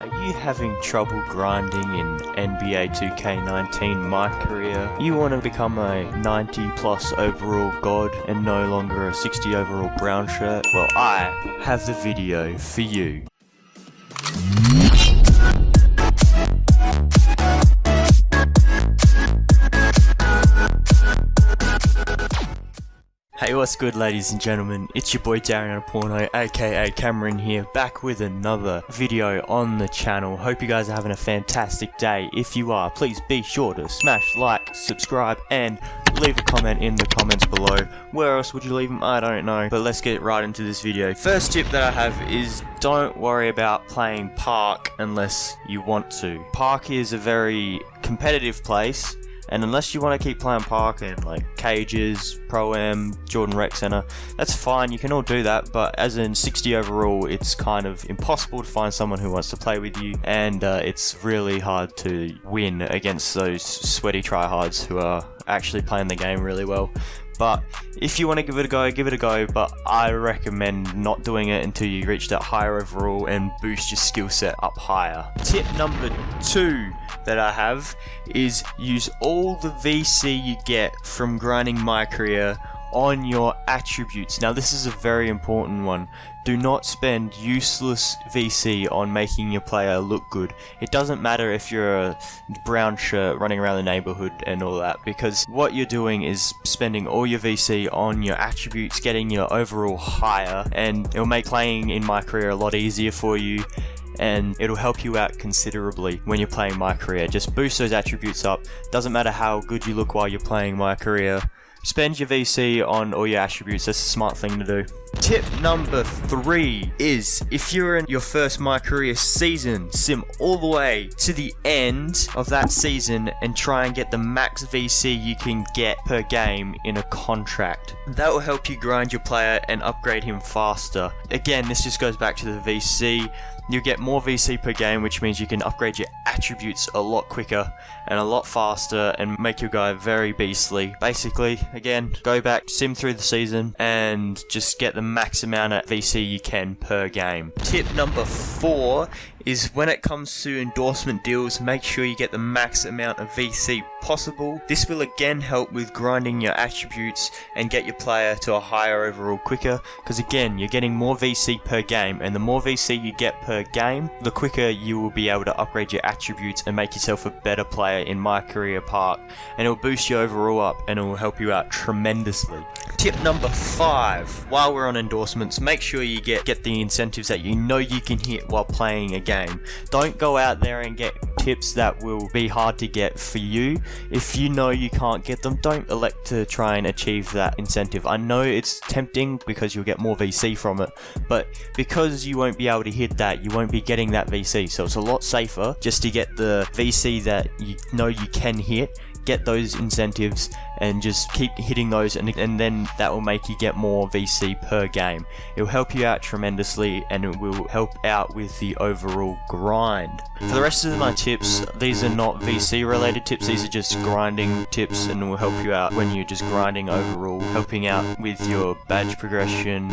Are you having trouble grinding in NBA 2k19 MyCareer? You want to become a 90 plus overall god and no longer a 60 overall brown shirt? Well, I have the video for you. Hey, what's good, ladies and gentlemen? It's your boy Darren Porno, aka Cameron here, back with another video on the channel. Hope you guys are having a fantastic day. If you are, please be sure to smash like, subscribe, and leave a comment in the comments below. Where else would you leave them? I don't know. But let's get right into this video. First tip that I have is don't worry about playing Park unless you want to. Park is a very competitive place. And unless you want to keep playing Park in like Cages, Pro-Am, Jordan Rec Center, that's fine, you can all do that, but as in 60 overall, it's kind of impossible to find someone who wants to play with you, and it's really hard to win against those sweaty tryhards who are actually playing the game really well. But if you want to give it a go, but I recommend not doing it until you reach that higher overall and boost your skill set up higher. Tip number 2 that I have is use all the VC you get from grinding MyCareer on your attributes. Now this is a very important one. Do not spend useless VC on making your player look good. It doesn't matter if you're a brown shirt running around the neighborhood and all that, because what you're doing is spending all your VC on your attributes, getting your overall higher, and it'll make playing in MyCareer a lot easier for you, and it'll help you out considerably when you're playing MyCareer. Just boost those attributes up. Doesn't matter how good you look while you're playing MyCareer. Spend your VC on all your attributes. That's a smart thing to do. Tip number 3 is, if you're in your first MyCareer season, sim all the way to the end of that season and try and get the max VC you can get per game in a contract. That will help you grind your player and upgrade him faster. Again, this just goes back to the VC. You get more VC per game, which means you can upgrade your attributes a lot quicker and a lot faster and make your guy very beastly. Basically, again, go back, sim through the season, and just get the max amount of VC you can per game. Tip number 4 is, when it comes to endorsement deals, make sure you get the max amount of VC possible. This will again help with grinding your attributes and get your player to a higher overall quicker, because again, you're getting more VC per game, and the more VC you get per game, the quicker you will be able to upgrade your attributes and make yourself a better player in MyCareer Park, and it will boost your overall up and it will help you out tremendously. Tip number 5, while we're on endorsements, make sure you get the incentives that you know you can hit while playing a game. Don't go out there and get tips that will be hard to get for you. If you know you can't get them, don't elect to try and achieve that incentive. I know it's tempting because you'll get more VC from it, but because you won't be able to hit that, you won't be getting that VC, so it's a lot safer just to get the VC that you know you can hit, get those incentives and just keep hitting those, and then that will make you get more VC per game. It will help you out tremendously, and it will help out with the overall grind. For the rest of my tips, these are not VC related tips, these are just grinding tips, and will help you out when you're just grinding overall, helping out with your badge progression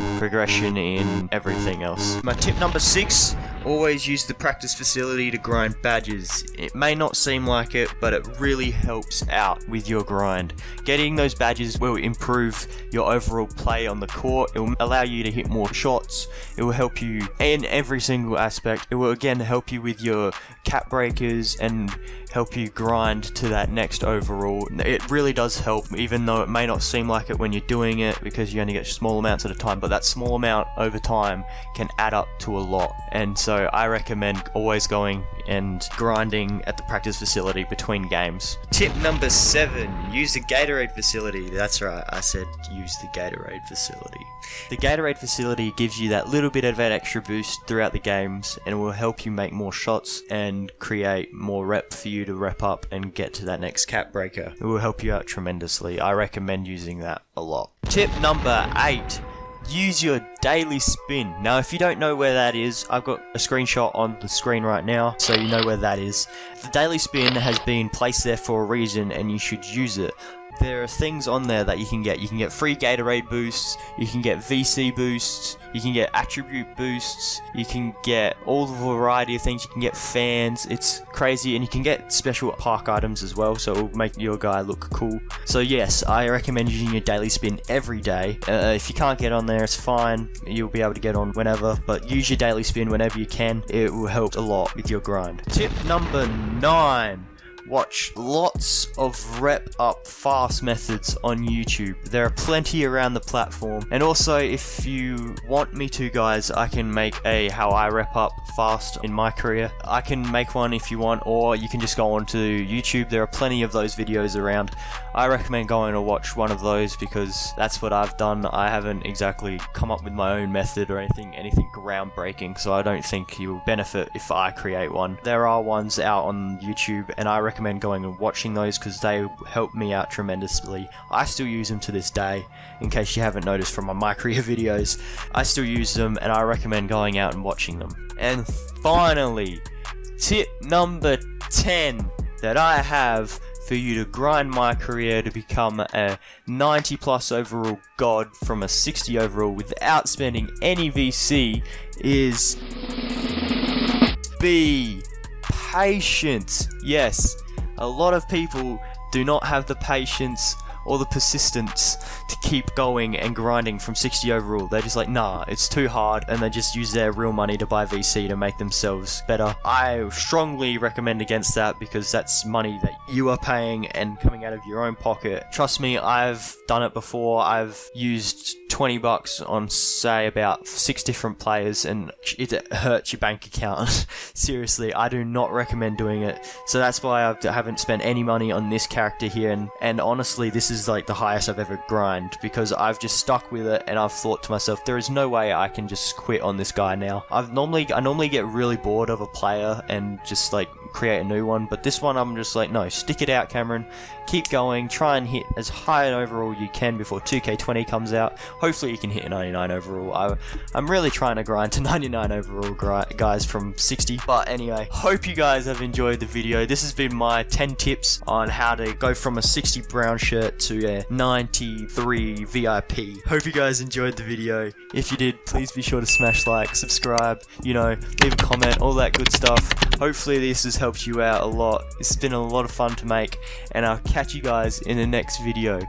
in everything else. My tip number 6, always use the practice facility to grind badges. It may not seem like it, but it really helps out with your grind. Getting those badges will improve your overall play on the court. It will allow you to hit more shots. It will help you in every single aspect. It will again help you with your cap breakers and help you grind to that next overall. It really does help, even though it may not seem like it when you're doing it because you only get small amounts at a time, but that small amount over time can add up to a lot. And so I recommend always going and grinding at the practice facility between games. Tip number 7, use the Gatorade facility. That's right, I said use the Gatorade facility. The Gatorade facility gives you that little bit of an extra boost throughout the games, and it will help you make more shots and create more rep for you to rep up and get to that next cap breaker. It will help you out tremendously. I recommend using that a lot. Tip number 8, use your daily spin. Now if you don't know where that is, I've got a screenshot on the screen right now so you know where that is. The daily spin has been placed there for a reason and you should use it. there are things on there that you can get. You can get free Gatorade boosts, you can get VC boosts, you can get attribute boosts, you can get all the variety of things, you can get fans, it's crazy, and you can get special park items as well, so it'll make your guy look cool. So yes, I recommend using your daily spin every day. If you can't get on there, it's fine, you'll be able to get on whenever, but use your daily spin whenever you can. It will help a lot with your grind. Tip number 9. Watch lots of rep up fast methods on YouTube. There are plenty around the platform, and also if you want me to, guys, I can make a how I rep up fast in MyCareer. I can make one if you want, or you can just go onto YouTube. There are plenty of those videos around. I recommend going to watch one of those because that's what I've done. I haven't exactly come up with my own method or anything groundbreaking, so I don't think you'll benefit if I create one. There are ones out on YouTube, and I recommend going and watching those because they help me out tremendously. I still use them to this day, in case you haven't noticed from my MyCareer videos. I still use them, and I recommend going out and watching them. And finally, tip number 10 that I have for you to grind MyCareer to become a 90 plus overall god from a 60 overall without spending any VC is be patient. Yes, a lot of people do not have the patience or the persistence to keep going and grinding from 60 overall. They're just like, nah, it's too hard, and they just use their real money to buy VC to make themselves better. I strongly recommend against that because that's money that you are paying and coming out of your own pocket. Trust me, I've done it before. I've used 20 bucks on, say, about 6 different players, and it hurts your bank account. Seriously, I do not recommend doing it. So that's why I haven't spent any money on this character here, and honestly, this is like the highest I've ever grind because I've just stuck with it, and I've thought to myself, there is no way I can just quit on this guy now. I normally get really bored of a player and just like create a new one, but this one I'm just like, no, stick it out, Cameron. Keep going, try and hit as high an overall you can before 2k20 comes out. Hopefully you can hit a 99 overall. I'm really trying to grind to 99 overall, guys, from 60. But anyway, hope you guys have enjoyed the video. This has been my 10 tips on how to go from a 60 brown shirt to a 93 VIP. Hope you guys enjoyed the video. If you did, please be sure to smash like, subscribe, you know, leave a comment, all that good stuff. Hopefully this has helped you out a lot. It's been a lot of fun to make, and I'll catch you guys in the next video.